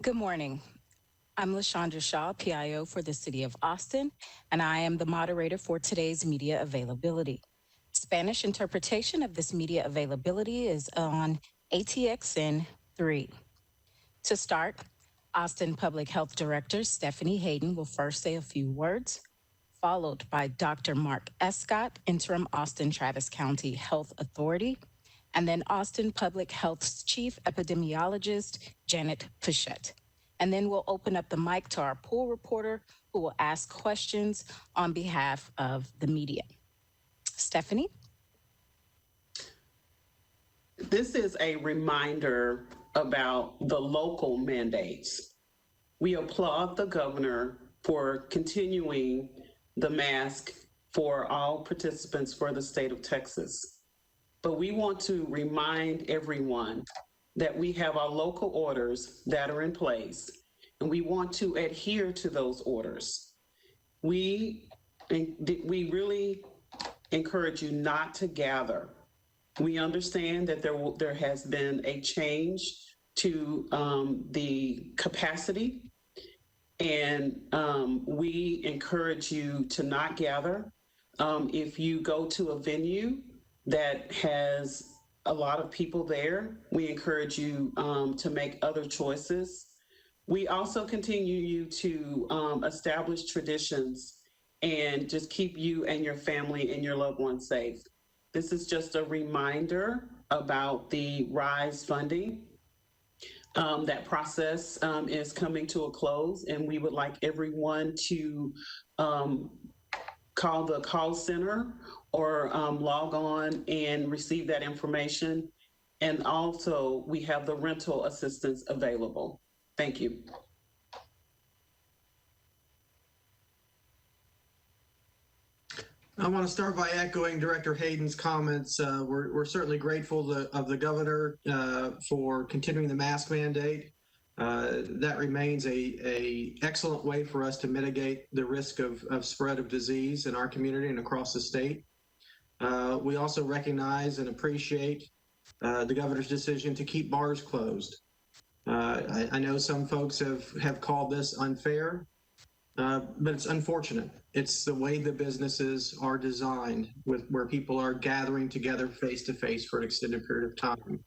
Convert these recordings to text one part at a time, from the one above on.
Good morning. I'm LaShondra Shaw, PIO for the City of Austin, and I am the moderator for today's media availability. Spanish interpretation of this media availability is on ATXN 3. To start, Austin Public Health Director Stephanie Hayden will first say a few words, followed by Dr. Mark Escott, Interim Austin Travis County Health Authority, and then Austin Public Health's Chief Epidemiologist, Janet Pichette. And then we'll open up the mic to our pool reporter who will ask questions on behalf of the media. Stephanie? This is a reminder about the local mandates. We applaud the governor for continuing the mask for all participants for the state of Texas. But we want to remind everyone that we have our local orders that are in place, and we want to adhere to those orders. We really encourage you not to gather. We understand that there has been a change to the capacity, and we encourage you to not gather. If you go to a venue that has a lot of people there, we encourage you to make other choices. We also continue you to establish traditions and just keep you and your family and your loved ones safe. This is just a reminder about the RISE funding. That process is coming to a close, and we would like everyone to call the call center or log on and receive that information. And also, we have the rental assistance available. Thank you. I want to start by echoing Director Hayden's comments. We're certainly grateful of the governor for continuing the mask mandate. That remains a excellent way for us to mitigate the risk of spread of disease in our community and across the state. We also recognize and appreciate the governor's decision to keep bars closed. I know some folks have called this unfair, but it's unfortunate. It's the way the businesses are designed, where people are gathering together face to face for an extended period of time.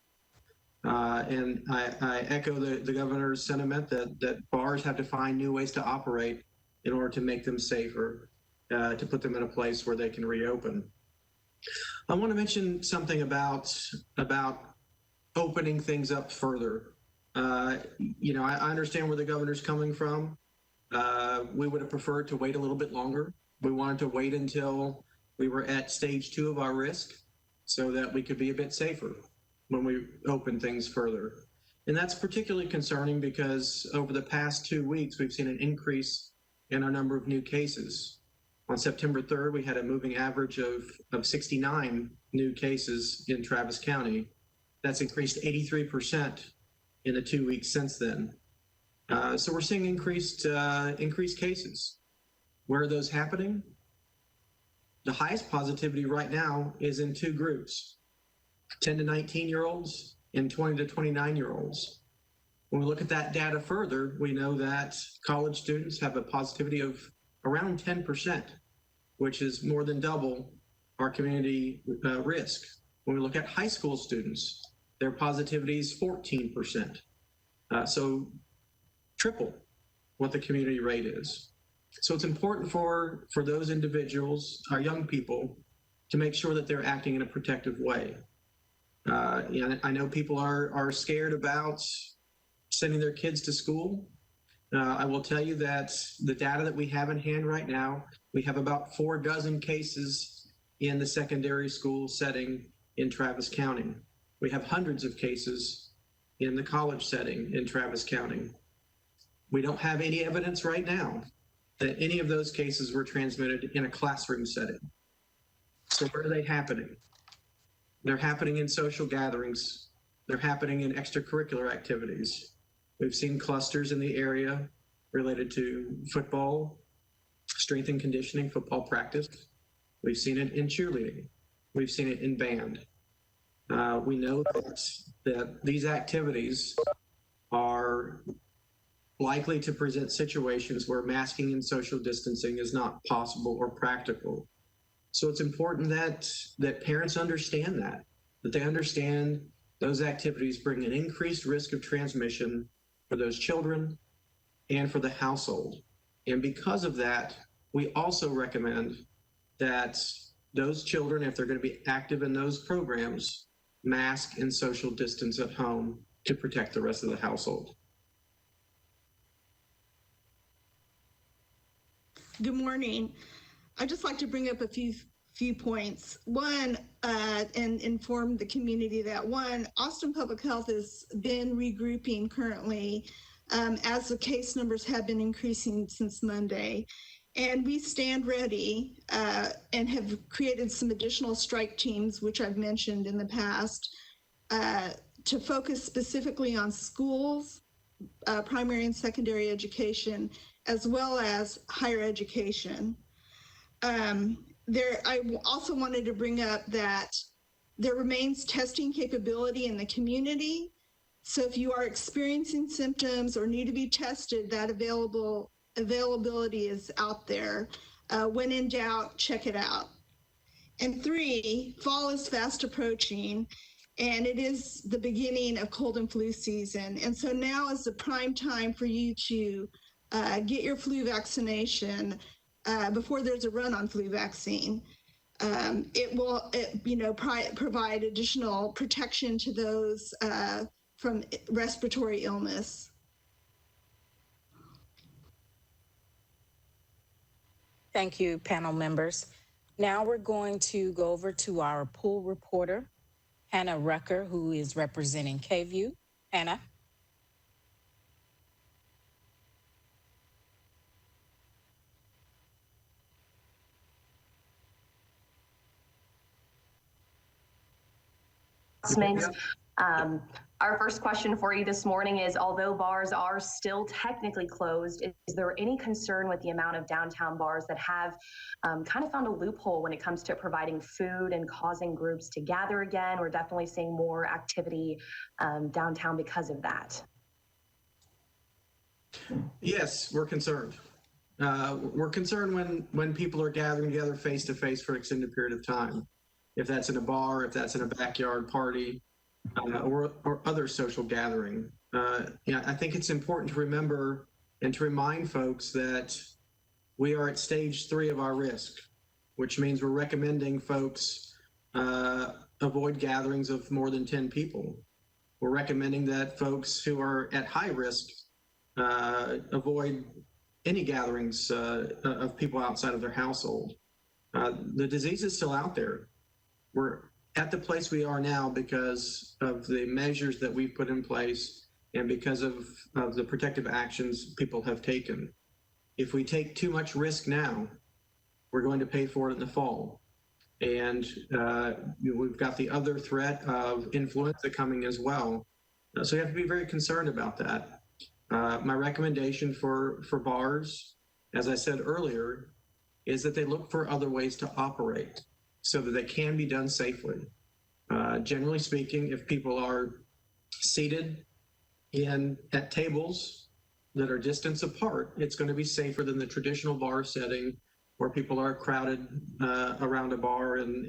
And I echo the governor's sentiment that bars have to find new ways to operate in order to make them safer, to put them in a place where they can reopen. I want to mention something about opening things up further. I understand where the governor's coming from. We would have preferred to wait a little bit longer. We wanted to wait until we were at stage 2 of our risk so that we could be a bit safer when we open things further. And that's particularly concerning because over the past 2 weeks, we've seen an increase in our number of new cases. On September 3rd, we had a moving average of 69 new cases in Travis County. That's increased 83% in the 2 weeks since then. So we're seeing increased cases. Where are those happening? The highest positivity right now is in 2 groups, 10 to 19-year-olds and 20 to 29-year-olds. When we look at that data further, we know that college students have a positivity of around 10%, which is more than double our community risk. When we look at high school students, their positivity is 14%. So triple what the community rate is. So it's important for those individuals, our young people, to make sure that they're acting in a protective way. I know people are scared about sending their kids to school. I will tell you that the data that we have in hand right now, we have about 4 dozen cases in the secondary school setting in Travis County. We have hundreds of cases in the college setting in Travis County. We don't have any evidence right now that any of those cases were transmitted in a classroom setting. So where are they happening? They're happening in social gatherings. They're happening in extracurricular activities. We've seen clusters in the area related to football, strength and conditioning, football practice. We've seen it in cheerleading. We've seen it in band. We know that these activities are likely to present situations where masking and social distancing is not possible or practical. So it's important that parents understand that they understand those activities bring an increased risk of transmission for those children and for the household. And because of that, we also recommend that those children, if they're going to be active in those programs, mask and social distance at home to protect the rest of the household. Good morning. I'd just like to bring up a few points. One, and inform the community that Austin Public Health has been regrouping currently as the case numbers have been increasing since Monday. And we stand ready and have created some additional strike teams, which I've mentioned in the past, to focus specifically on schools, primary and secondary education, as well as higher education. I also wanted to bring up that there remains testing capability in the community. So if you are experiencing symptoms or need to be tested, that availability is out there. When in doubt, check it out. And 3, fall is fast approaching, and it is the beginning of cold and flu season. And so now is the prime time for you to get your flu vaccination before there's a run on flu vaccine. It will, provide additional protection to those from respiratory illness. Thank you, panel members. Now we're going to go over to our pool reporter, Hannah Rucker, who is representing KView. Hannah. Our first question for you this morning is, although bars are still technically closed, is there any concern with the amount of downtown bars that have kind of found a loophole when it comes to providing food and causing groups to gather again? We're definitely seeing more activity downtown because of that. Yes, we're concerned. We're concerned when people are gathering together face to face for an extended period of time. If that's in a bar, if that's in a backyard party, or other social gathering. I think it's important to remember and to remind folks that we are at stage 3 of our risk, which means we're recommending folks avoid gatherings of more than 10 people. We're recommending that folks who are at high risk avoid any gatherings of people outside of their household. The disease is still out there. We're at the place we are now because of the measures that we've put in place and because of the protective actions people have taken. If we take too much risk now, we're going to pay for it in the fall. And we've got the other threat of influenza coming as well. So we have to be very concerned about that. My recommendation for bars, as I said earlier, is that they look for other ways to operate so that they can be done safely. Generally speaking, if people are seated at tables that are distance apart, it's going to be safer than the traditional bar setting where people are crowded around a bar and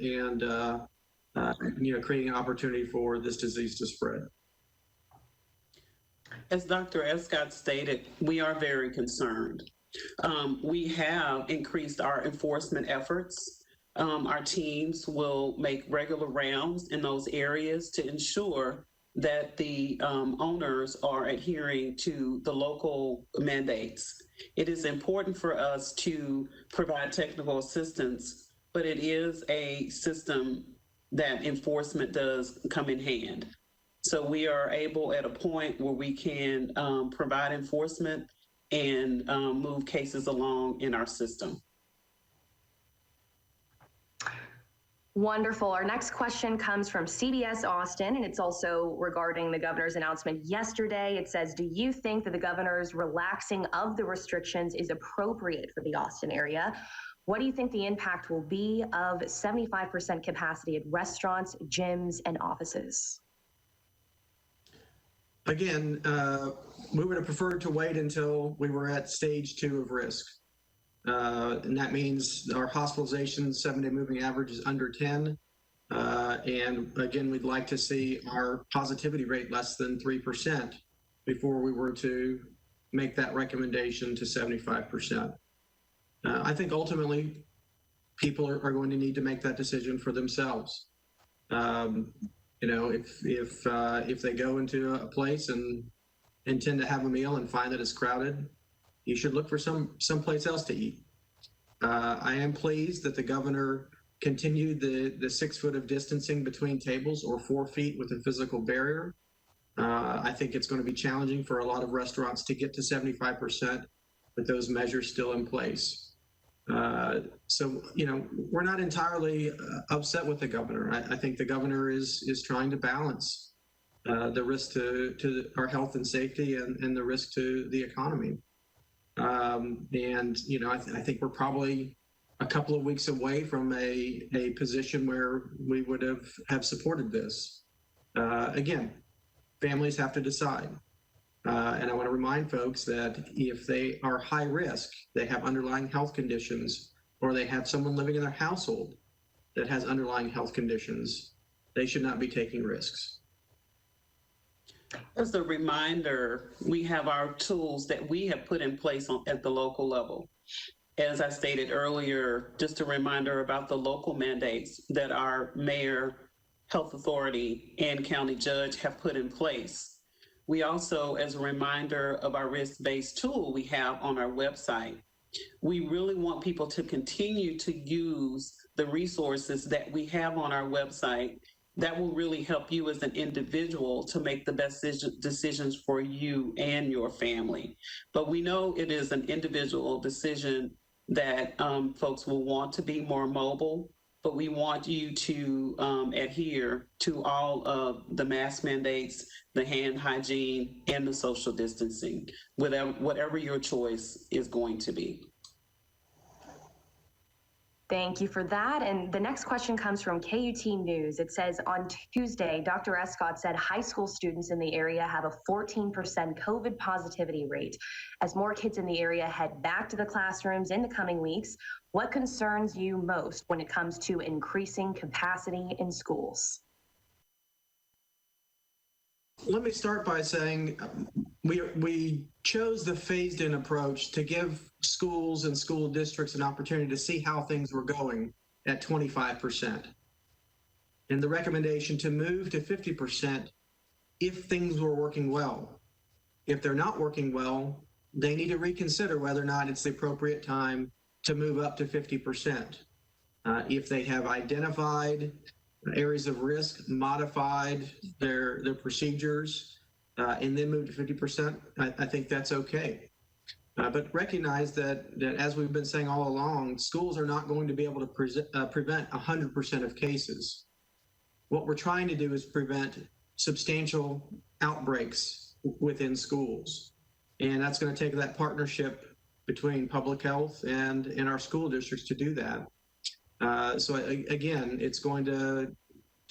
creating an opportunity for this disease to spread. As Dr. Escott stated, we are very concerned. We have increased our enforcement efforts. Our teams will make regular rounds in those areas to ensure that the owners are adhering to the local mandates. It is important for us to provide technical assistance, but it is a system that enforcement does come in hand. So we are able at a point where we can provide enforcement and move cases along in our system. Wonderful. Our next question comes from CBS Austin, and it's also regarding the governor's announcement yesterday. It says, do you think that the governor's relaxing of the restrictions is appropriate for the Austin area? What do you think the impact will be of 75% capacity at restaurants, gyms, and offices? Again, we would have preferred to wait until we were at stage 2 of risk. And that means our hospitalization 7-day moving average is under 10. And again, we'd like to see our positivity rate less than 3% before we were to make that recommendation to 75%. I think ultimately people are going to need to make that decision for themselves. You know, if they go into a place and intend to have a meal and find that it's crowded, you should look for someplace else to eat. I am pleased that the governor continued the 6 foot of distancing between tables, or 4 feet with a physical barrier. I think it's going to be challenging for a lot of restaurants to get to 75% with those measures still in place. So, you know, we're not entirely upset with the governor. I think the governor is trying to balance the risk to our health and safety and the risk to the economy. And, you know, I think we're probably a couple of weeks away from a position where we would have supported this. Again, families have to decide. And I want to remind folks that if they are high risk, they have underlying health conditions, or they have someone living in their household that has underlying health conditions, they should not be taking risks. As a reminder, we have our tools that we have put in place at the local level. As I stated earlier, just a reminder about the local mandates that our mayor, health authority, and county judge have put in place. We also, as a reminder of our risk-based tool we have on our website, we really want people to continue to use the resources that we have on our website that will really help you as an individual to make the best decisions for you and your family. But we know it is an individual decision that folks will want to be more mobile, but we want you to adhere to all of the mask mandates, the hand hygiene, and the social distancing, whatever your choice is going to be. Thank you for that. And the next question comes from KUT News. It says, on Tuesday, Dr. Escott said high school students in the area have a 14% COVID positivity rate. As more kids in the area head back to the classrooms in the coming weeks, what concerns you most when it comes to increasing capacity in schools? Let me start by saying we chose the phased-in approach to give schools and school districts an opportunity to see how things were going at 25%. And the recommendation to move to 50% if things were working well. If they're not working well, they need to reconsider whether or not it's the appropriate time to move up to 50%. If they have identified areas of risk, modified their procedures, and then move to 50%, I think that's okay. But recognize that as we've been saying all along, schools are not going to be able to prevent 100% of cases. What we're trying to do is prevent substantial outbreaks within schools. And that's going to take that partnership between public health and our school districts to do that. So again, it's going to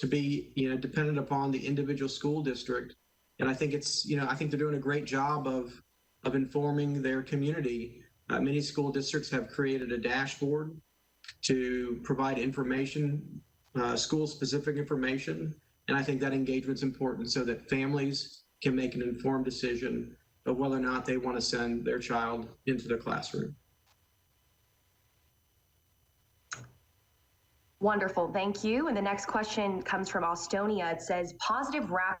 be, you know, dependent upon the individual school district. And I think it's, you know, I think they're doing a great job of informing their community. Many school districts have created a dashboard to provide information, school-specific information. And I think that engagement's important so that families can make an informed decision of whether or not they want to send their child into the classroom. Wonderful, thank you. And the next question comes from Austonia. It says, positive rapid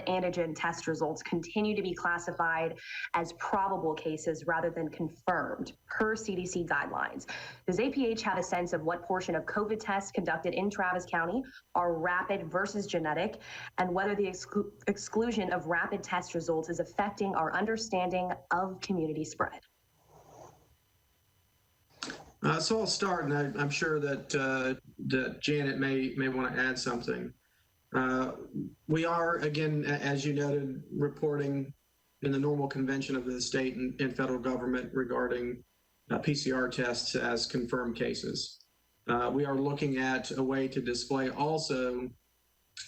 antigen test results continue to be classified as probable cases rather than confirmed per CDC guidelines. Does APH have a sense of what portion of COVID tests conducted in Travis County are rapid versus genetic, and whether the exclusion of rapid test results is affecting our understanding of community spread? So I'll start, and I'm sure that Janet may want to add something. We are, again, as you noted, reporting in the normal convention of the state and federal government regarding PCR tests as confirmed cases. We are looking at a way to display also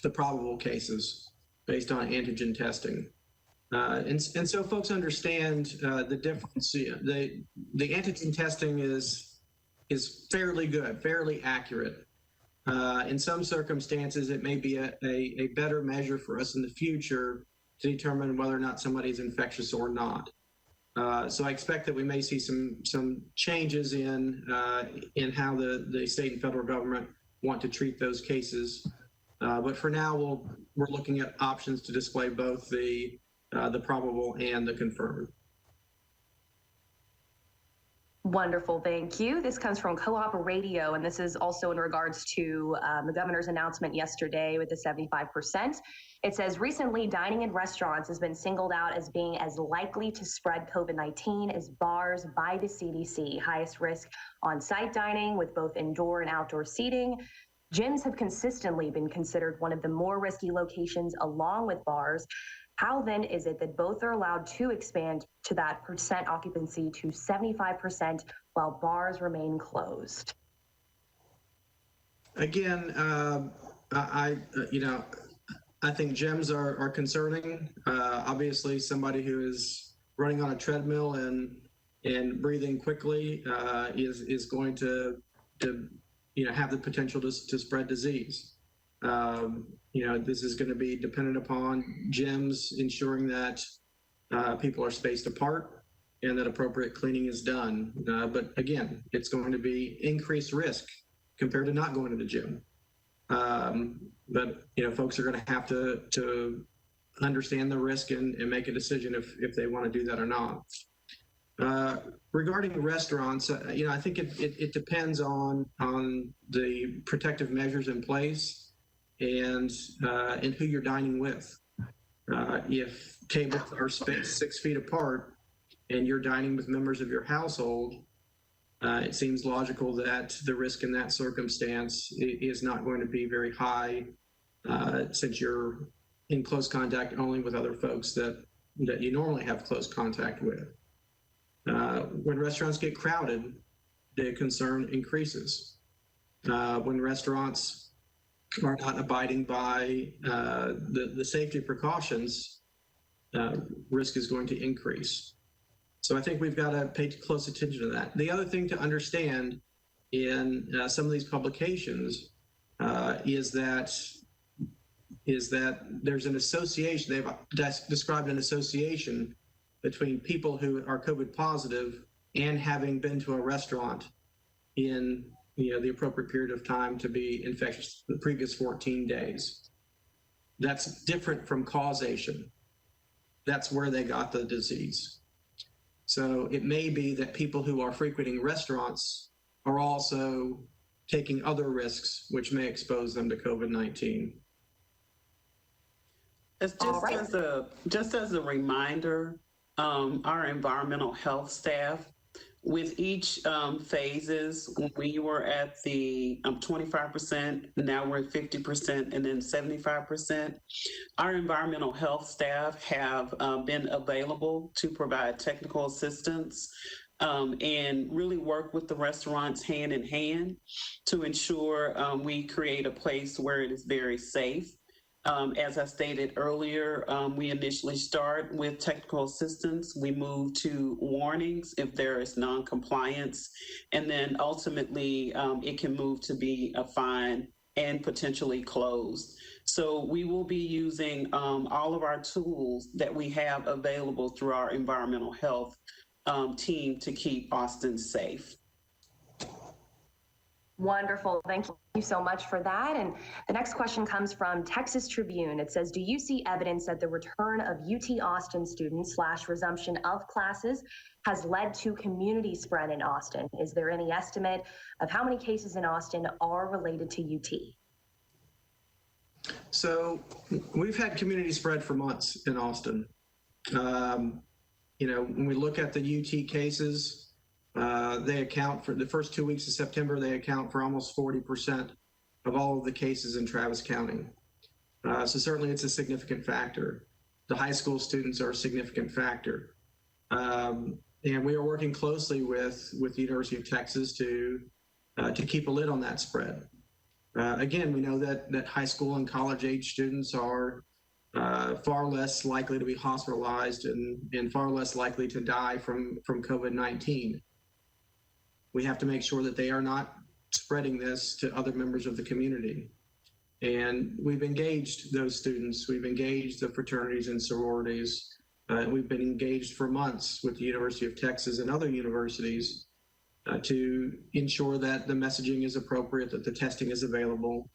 the probable cases based on antigen testing. And so folks understand the difference. The antigen testing is fairly good, fairly accurate. In some circumstances, it may be a better measure for us in the future to determine whether or not somebody's infectious or not. So I expect that we may see some changes in how the state and federal government want to treat those cases. But for now, we're looking at options to display both the probable and the confirmed. Wonderful, thank you. This comes from Co-op Radio, and this is also in regards to the governor's announcement yesterday with the 75%. It says, recently, dining in restaurants has been singled out as being as likely to spread COVID-19 as bars by the CDC. Highest risk on-site dining with both indoor and outdoor seating. Gyms have consistently been considered one of the more risky locations along with bars. How then is it that both are allowed to expand to that percent occupancy to 75% while bars remain closed? Again, I think gyms are concerning. Obviously, somebody who is running on a treadmill and breathing quickly is going to have the potential to spread disease. This is going to be dependent upon gyms ensuring that people are spaced apart and that appropriate cleaning is done. But again, it's going to be increased risk compared to not going to the gym. But folks are going to have to understand the risk and make a decision if they want to do that or not. Regarding restaurants, I think it depends on the protective measures in place and who you're dining with. If tables are spaced 6 feet apart and you're dining with members of your household, it seems logical that the risk in that circumstance is not going to be very high, since you're in close contact only with other folks that you normally have close contact with. When restaurants get crowded, the concern increases. When restaurants are not abiding by the safety precautions, risk is going to increase. So I think we've got to pay close attention to that. The other thing to understand in some of these publications is that there's an association. They've described an association between people who are COVID positive and having been to a restaurant in the appropriate period of time to be infectious the previous 14 days. That's different from causation. That's where they got the disease. So it may be that people who are frequenting restaurants are also taking other risks, which may expose them to COVID-19. Just as a reminder, our environmental health staff, with each phases, we were at the 25%, now we're at 50%, and then 75%. Our environmental health staff have been available to provide technical assistance and really work with the restaurants hand in hand to ensure we create a place where it is very safe. As I stated earlier, we initially start with technical assistance. We move to warnings if there is non-compliance, and then ultimately it can move to be a fine and potentially closed. So we will be using all of our tools that we have available through our environmental health team to keep Austin safe. Wonderful. Thank you so much for that. And the next question comes from Texas Tribune. It says, do you see evidence that the return of UT Austin students / resumption of classes has led to community spread in Austin? Is there any estimate of how many cases in Austin are related to UT? So we've had community spread for months in Austin. When we look at the UT cases, they account for the first 2 weeks of September, they account for almost 40% of all of the cases in Travis County. So certainly it's a significant factor. The high school students are a significant factor. And we are working closely with the University of Texas to keep a lid on that spread. Again, we know that high school and college age students are far less likely to be hospitalized and far less likely to die from COVID-19. We have to make sure that they are not spreading this to other members of the community. And we've engaged those students, we've engaged the fraternities and sororities. We've been engaged for months with the University of Texas and other universities to ensure that the messaging is appropriate, that the testing is available.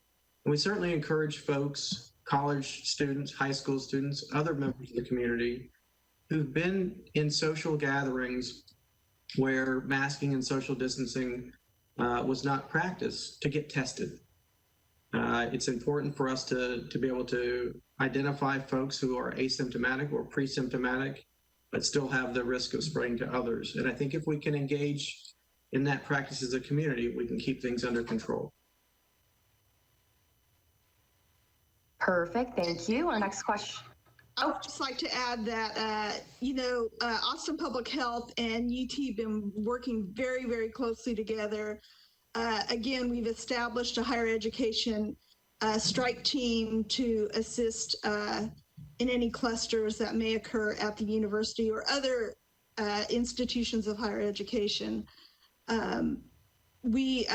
And we certainly encourage folks, college students, high school students, other members of the community who've been in social gatherings where masking and social distancing was not practiced to get tested. It's important for us to be able to identify folks who are asymptomatic or pre-symptomatic, but still have the risk of spreading to others. And I think if we can engage in that practice as a community, we can keep things under control. Perfect, thank you. Our next question. I would just like to add that, Austin Public Health and UT have been working very, very closely together. Again, we've established a higher education strike team to assist in any clusters that may occur at the university or other institutions of higher education. We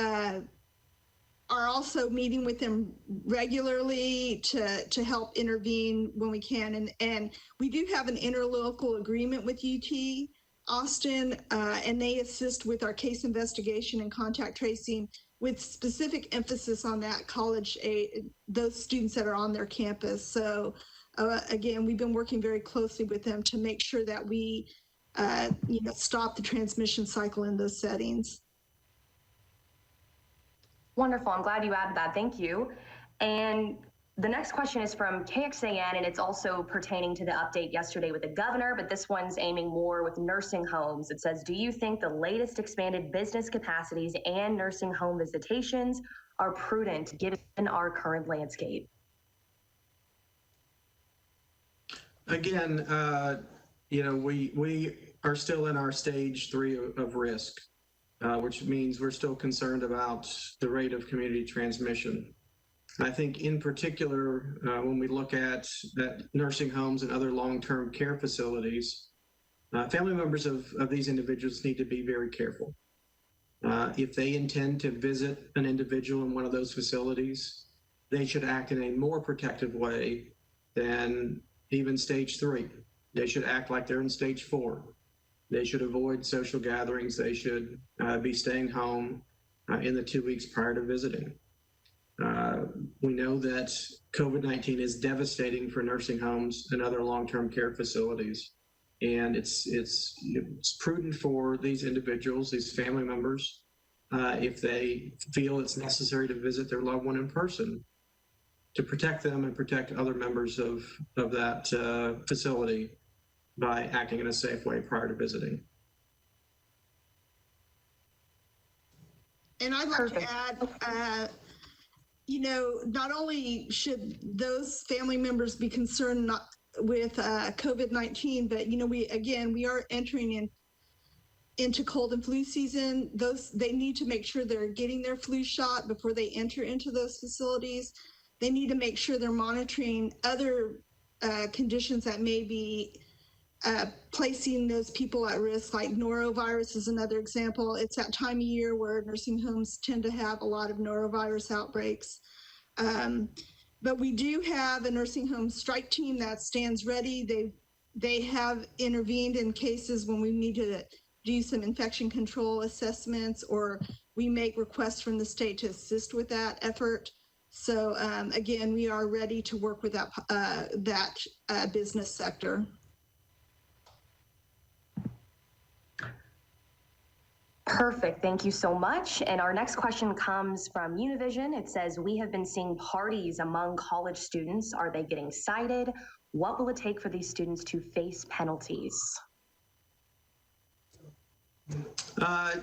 are also meeting with them regularly to help intervene when we can. And we do have an interlocal agreement with UT Austin, and they assist with our case investigation and contact tracing with specific emphasis on that college aid, those students that are on their campus. So again, we've been working very closely with them to make sure that we stop the transmission cycle in those settings. Wonderful. I'm glad you added that. Thank you. And the next question is from KXAN, and it's also pertaining to the update yesterday with the governor, but this one's aiming more with nursing homes. It says, do you think the latest expanded business capacities and nursing home visitations are prudent given our current landscape? Again, we are still in our stage 3 of risk, which means we're still concerned about the rate of community transmission. I think in particular, when we look at nursing homes and other long-term care facilities, family members of these individuals need to be very careful. If they intend to visit an individual in one of those facilities, they should act in a more protective way than even stage 3. They should act like they're in stage 4. They should avoid social gatherings. They should be staying home in the 2 weeks prior to visiting. We know that COVID-19 is devastating for nursing homes and other long-term care facilities. And it's prudent for these individuals, these family members, if they feel it's necessary to visit their loved one in person, to protect them and protect other members of that facility by acting in a safe way prior to visiting. And I'd like to add, not only should those family members be concerned with COVID-19, but we are entering into cold and flu season. They need to make sure they're getting their flu shot before they enter into those facilities. They need to make sure they're monitoring other conditions that may be placing those people at risk, like norovirus is another example. It's that time of year where nursing homes tend to have a lot of norovirus outbreaks. But we do have a nursing home strike team that stands ready. They have intervened in cases when we need to do some infection control assessments, or we make requests from the state to assist with that effort. So again, we are ready to work with that business sector. Perfect. Thank you so much. And our next question comes from Univision. It says, we have been seeing parties among college students. Are they getting cited? What will it take for these students to face penalties?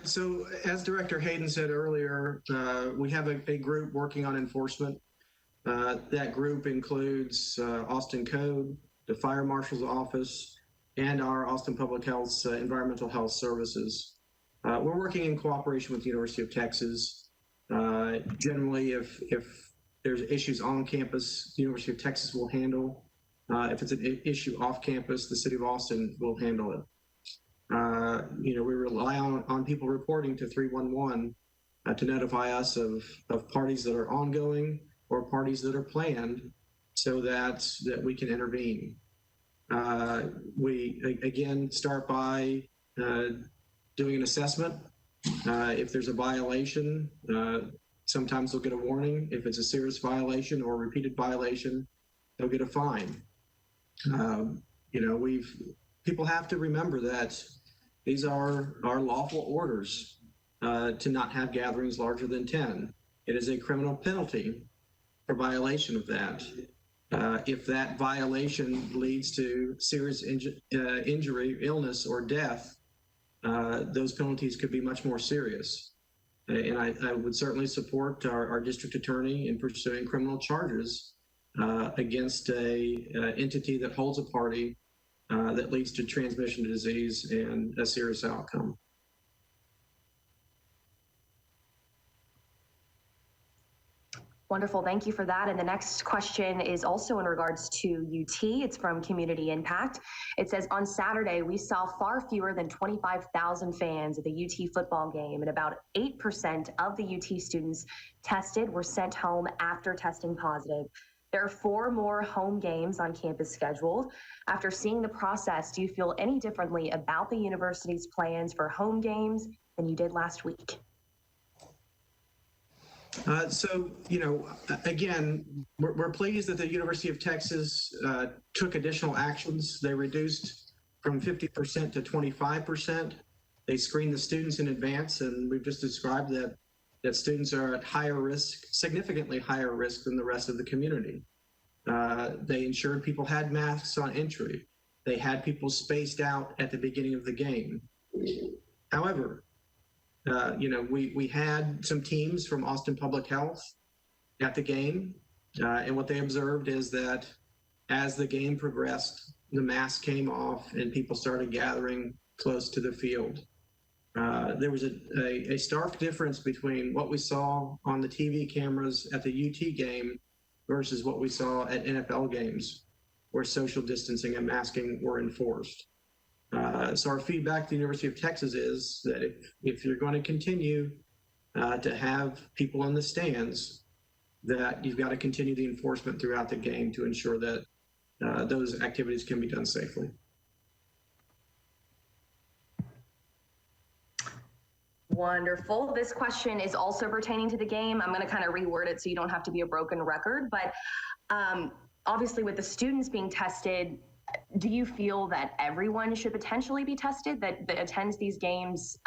So as Director Hayden said earlier, we have a group working on enforcement. That group includes Austin Code, the Fire Marshal's Office, and our Austin Public Health's Environmental Health Services. We're working in cooperation with the University of Texas. Generally, if there's issues on campus, the University of Texas will handle If it's an issue off campus, the city of Austin will handle it. We rely on people reporting to 311 to notify us of parties that are ongoing or parties that are planned so that we can intervene. We, again, start by doing an assessment. If there's a violation, sometimes they'll get a warning. If it's a serious violation or a repeated violation, they'll get a fine. People have to remember that these are lawful orders to not have gatherings larger than 10. It is a criminal penalty for violation of that. If that violation leads to serious injury, illness, or death, those penalties could be much more serious. And I would certainly support our district attorney in pursuing criminal charges against an entity that holds a party that leads to transmission of disease and a serious outcome. Wonderful, thank you for that. And the next question is also in regards to UT. It's from Community Impact. It says, on Saturday, we saw far fewer than 25,000 fans at the UT football game, and about 8% of the UT students tested were sent home after testing positive. There are 4 more home games on campus scheduled. After seeing the process, do you feel any differently about the university's plans for home games than you did last week? Again, we're pleased that the University of Texas took additional actions. They reduced from 50% to 25%. They screened the students in advance, and we've just described that students are at higher risk, significantly higher risk than the rest of the community. They ensured people had masks on entry. They had people spaced out at the beginning of the game. However, we had some teams from Austin Public Health at the game, and what they observed is that as the game progressed, the mask came off and people started gathering close to the field. There was a stark difference between what we saw on the TV cameras at the UT game versus what we saw at NFL games, where social distancing and masking were enforced. So our feedback to the University of Texas is that if you're going to continue to have people in the stands, that you've got to continue the enforcement throughout the game to ensure that those activities can be done safely. Wonderful. This question is also pertaining to the game. I'm going to kind of reword it so you don't have to be a broken record, but obviously with the students being tested, do you feel that everyone should potentially be tested that attends these games,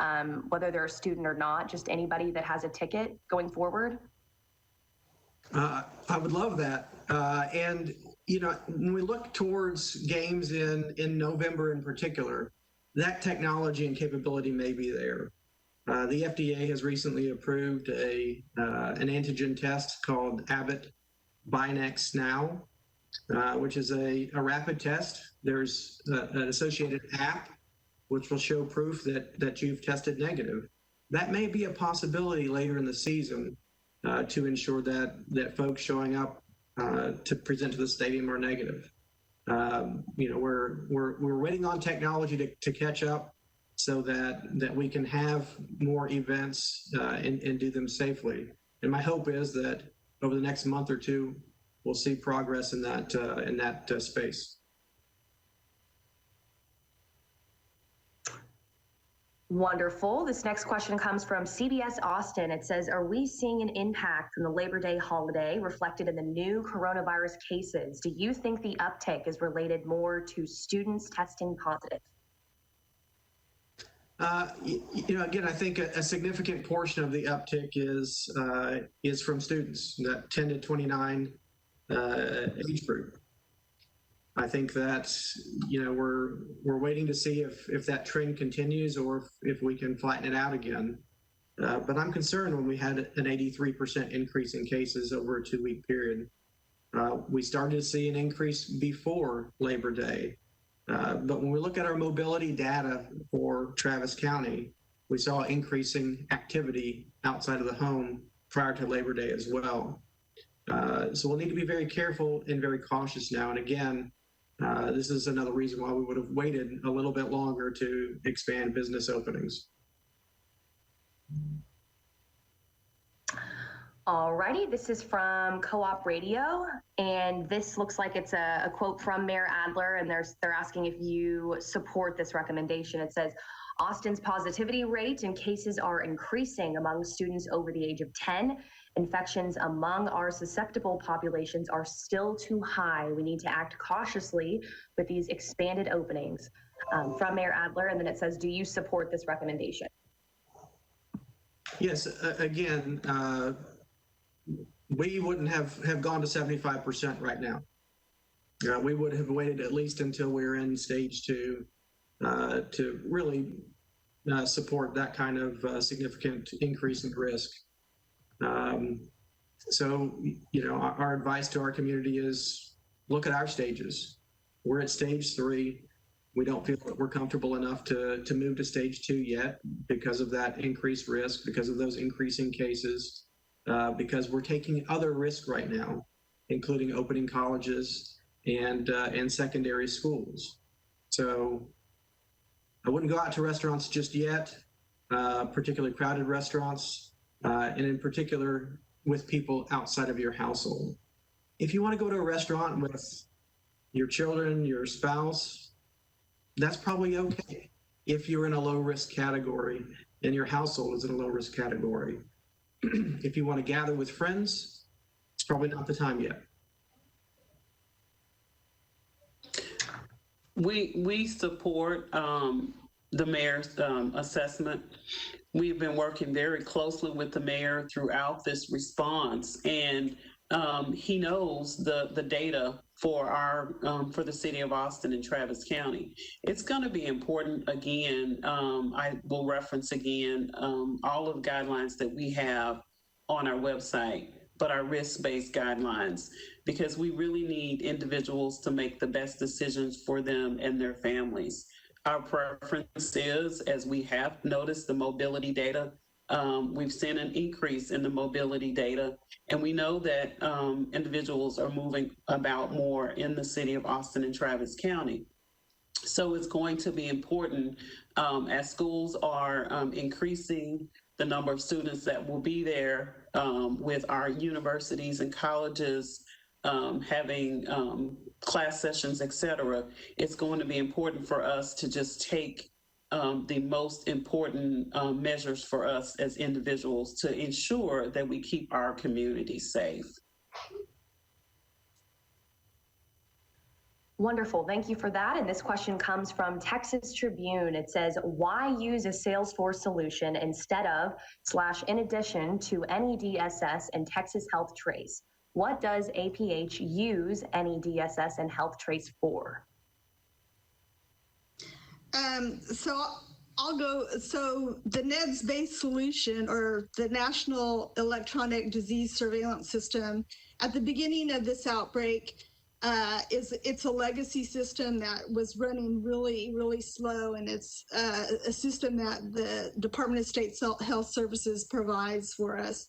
whether they're a student or not, just anybody that has a ticket going forward? I would love that. And when we look towards games in November in particular, that technology and capability may be there. The FDA has recently approved an antigen test called Abbott Binax Now, which is a rapid test. There's an associated app which will show proof that you've tested negative. That may be a possibility later in the season to ensure that folks showing up to present to the stadium are negative. We're waiting on technology to catch up so that we can have more events and do them safely. And my hope is that over the next month or two, we'll see progress in that space. Wonderful. This next question comes from CBS Austin. It says, are we seeing an impact from the Labor Day holiday reflected in the new coronavirus cases? Do you think the uptick is related more to students testing positive? Again, I think a significant portion of the uptick is from students, that 10 to 29 age group. I think that we're waiting to see if that trend continues or if we can flatten it out again. But I'm concerned when we had an 83% increase in cases over a 2-week period. We started to see an increase before Labor Day. But when we look at our mobility data for Travis County, we saw increasing activity outside of the home prior to Labor Day as well. So we'll need to be very careful and very cautious now. And again, This is another reason why we would have waited a little bit longer to expand business openings. Alrighty, this is from Co-op Radio, and this looks like it's a quote from Mayor Adler, and they're asking if you support this recommendation. It says, Austin's positivity rate and cases are increasing among students over the age of 10. Infections among our susceptible populations are still too high. We need to act cautiously with these expanded openings. From Mayor Adler, and then it says, do you support this recommendation? Yes, again, we wouldn't have gone to 75% right now. We would have waited at least until we were in stage 2 to really support that kind of significant increase in risk. So, our advice to our community is look at our stages. We're at stage 3. We don't feel that we're comfortable enough to move to stage 2 yet because of that increased risk, because of those increasing cases, because we're taking other risks right now, including opening colleges and secondary schools. So I wouldn't go out to restaurants just yet, particularly crowded restaurants, and in particular with people outside of your household. If you want to go to a restaurant with your children, your spouse, that's probably okay if you're in a low risk category and your household is in a low risk category. If you want to gather with friends, it's probably not the time yet. We support the mayor's assessment. We've been working very closely with the mayor throughout this response, and he knows the data for the city of Austin and Travis County. It's going to be important. Again, I will reference again all of the guidelines that we have on our website, but our risk-based guidelines, because we really need individuals to make the best decisions for them and their families. Our preference is, as we have noticed the mobility data, we've seen an increase in the mobility data, and we know that individuals are moving about more in the city of Austin and Travis County. So it's going to be important as schools are increasing the number of students that will be there, with our universities and colleges having class sessions, et cetera. It's going to be important for us to just take the most important measures for us as individuals to ensure that we keep our community safe. Wonderful, thank you for that. And this question comes from Texas Tribune. It says, why use a Salesforce solution instead of / in addition to NEDSS and Texas Health Trace? What does APH use NEDSS and Health Trace for? So I'll go. So the NEDS-based solution, or the National Electronic Disease Surveillance System, at the beginning of this outbreak, it's a legacy system that was running really, really slow, and it's a system that the Department of State Health Services provides for us.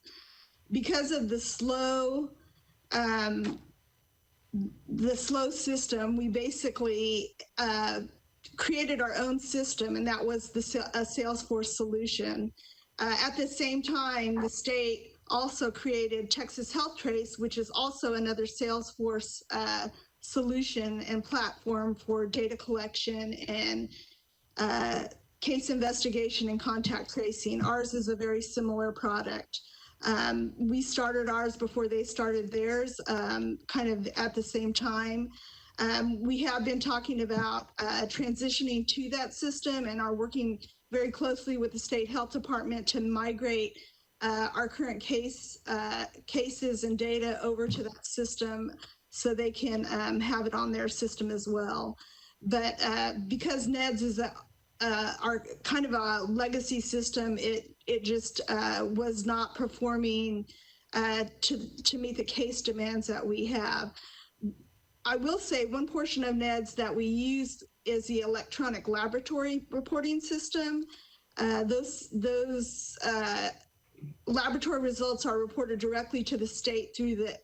Because of the slow system, we basically created our own system, and that was a Salesforce solution. At the same time, the state also created Texas Health Trace, which is also another Salesforce solution and platform for data collection and case investigation and contact tracing. Ours is a very similar product. We started ours before they started theirs, kind of at the same time. We have been talking about transitioning to that system and are working very closely with the state health department to migrate our current cases and data over to that system so they can have it on their system as well. But because NEDS is our kind of a legacy system, it just was not performing to meet the case demands that we have. I will say one portion of NEDS that we use is the electronic laboratory reporting system. Those laboratory results are reported directly to the state through the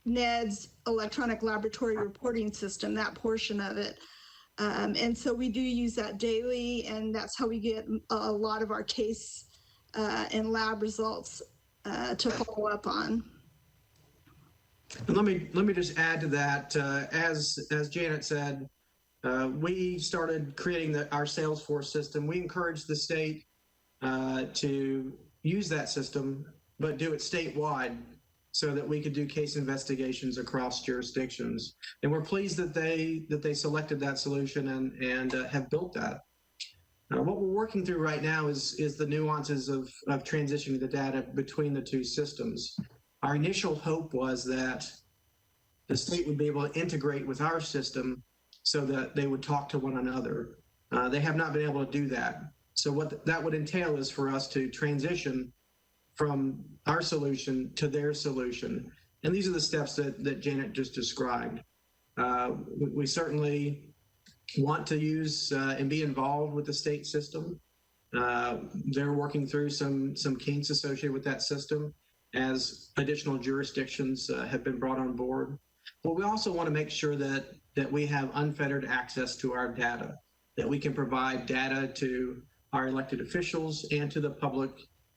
NED's electronic laboratory reporting system, that portion of it. And so we do use that daily, and that's how we get a lot of our case and lab results to follow up on. And let me just add to that. As Janet said, we started creating our Salesforce system. We encouraged the state to use that system, but do it statewide so that we could do case investigations across jurisdictions. And we're pleased that they selected that solution and have built that. What we're working through right now is the nuances of transitioning the data between the two systems. Our initial hope was that the state would be able to integrate with our system so that they would talk to one another. They have not been able to do that. So what that would entail is for us to transition from our solution to their solution. And these are the steps that Janet just described. We certainly want to use and be involved with the state system. They're working through some kinks associated with that system as additional jurisdictions have been brought on board. But we also want to make sure that we have unfettered access to our data, that we can provide data to our elected officials and to the public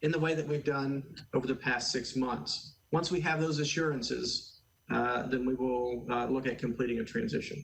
in the way that we've done over the past 6 months. Once we have those assurances, then we will look at completing a transition.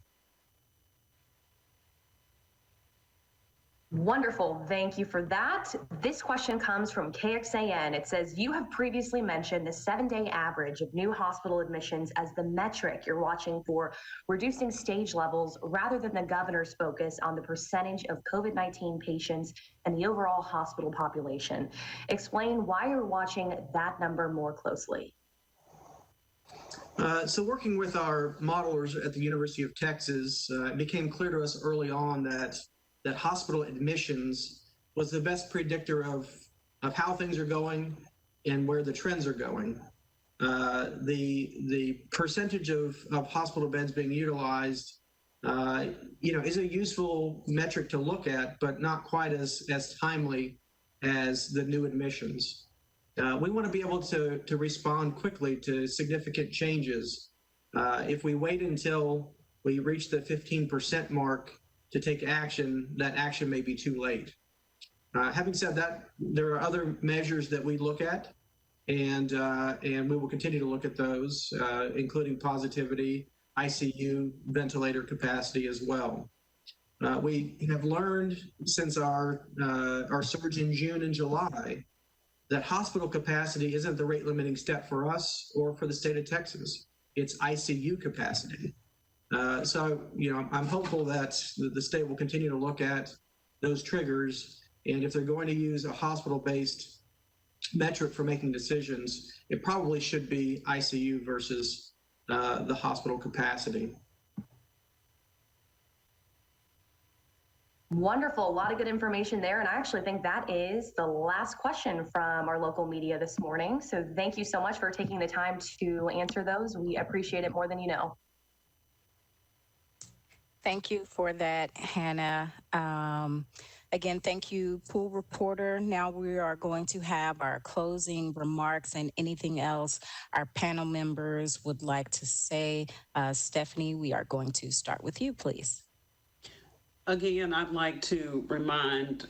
Wonderful. Thank you for that. This question comes from KXAN. It says, you have previously mentioned the 7-day average of new hospital admissions as the metric you're watching for reducing stage levels rather than the governor's focus on the percentage of COVID-19 patients and the overall hospital population. Explain why you're watching that number more closely. So working with our modelers at the University of Texas, it became clear to us early on that hospital admissions was the best predictor of how things are going and where the trends are going. The percentage of hospital beds being utilized, is a useful metric to look at, but not quite as timely as the new admissions. We want to be able to respond quickly to significant changes. If we wait until we reach the 15% mark to take action, that action may be too late. Having said that, there are other measures that we look at, and we will continue to look at those, including positivity, ICU, ventilator capacity as well. We have learned since our surge in June and July that hospital capacity isn't the rate limiting step for us or for the state of Texas. It's ICU capacity. So, I'm hopeful that the state will continue to look at those triggers. And if they're going to use a hospital-based metric for making decisions, it probably should be ICU versus the hospital capacity. Wonderful. A lot of good information there. And I actually think that is the last question from our local media this morning. So thank you so much for taking the time to answer those. We appreciate it more than you know. Thank you for that, Hannah. Again, thank you, pool reporter. Now we are going to have our closing remarks and anything else our panel members would like to say. Stephanie, we are going to start with you, please. Again, I'd like to remind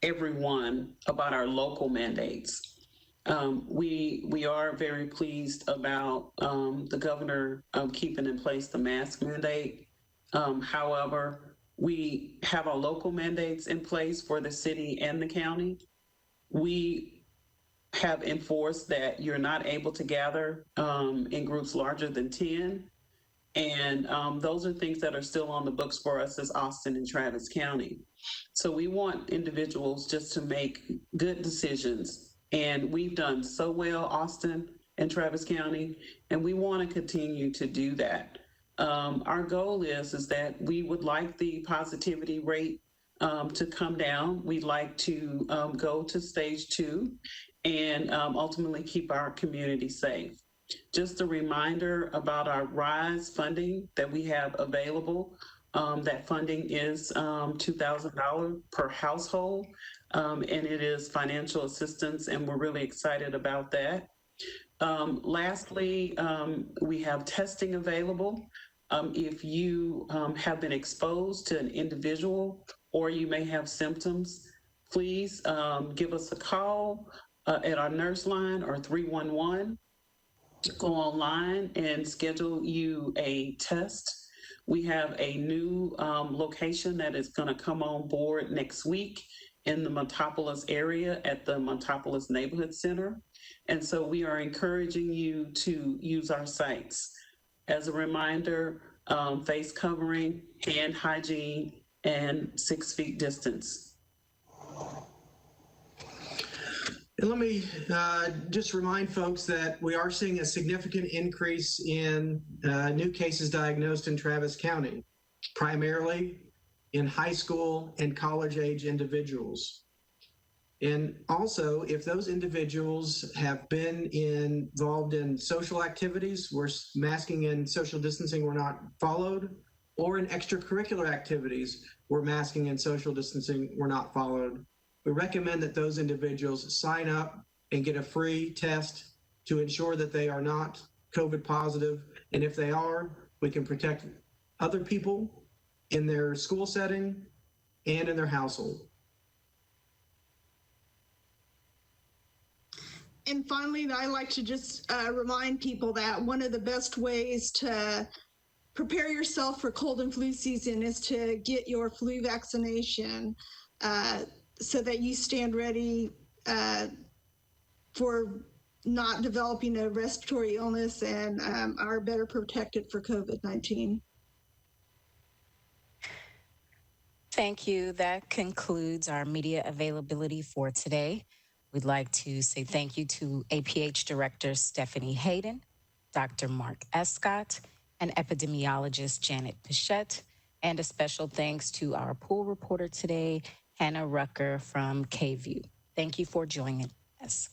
everyone about our local mandates. We are very pleased about the governor keeping in place the mask mandate. However, we have our local mandates in place for the city and the county. We have enforced that you're not able to gather in groups larger than 10. And those are things that are still on the books for us as Austin and Travis County. So we want individuals just to make good decisions. And we've done so well, Austin and Travis County, and we want to continue to do that. Our goal is that we would like the positivity rate to come down. We'd like to go to stage 2 and ultimately keep our community safe. Just a reminder about our RISE funding that we have available. That funding is $2,000 per household, and it is financial assistance, and we're really excited about that. Lastly, we have testing available. If you have been exposed to an individual or you may have symptoms, please give us a call at our nurse line or 311. Go online and schedule you a test. We have a new location that is going to come on board next week in the Montopolis area at the Montopolis Neighborhood Center. And so we are encouraging you to use our sites. As a reminder, face covering, hand hygiene, and 6 feet distance. And let me just remind folks that we are seeing a significant increase in new cases diagnosed in Travis County, primarily in high school and college age individuals. And also, if those individuals have been involved in social activities where masking and social distancing were not followed, or in extracurricular activities where masking and social distancing were not followed, we recommend that those individuals sign up and get a free test to ensure that they are not COVID positive. And if they are, we can protect other people in their school setting and in their household. And finally, I like to just remind people that one of the best ways to prepare yourself for cold and flu season is to get your flu vaccination so that you stand ready for not developing a respiratory illness and are better protected for COVID-19. Thank you. That concludes our media availability for today. We'd like to say thank you to APH Director Stephanie Hayden, Dr. Mark Escott, and epidemiologist Janet Pichette, and a special thanks to our pool reporter today, Hannah Rucker from KView. Thank you for joining us.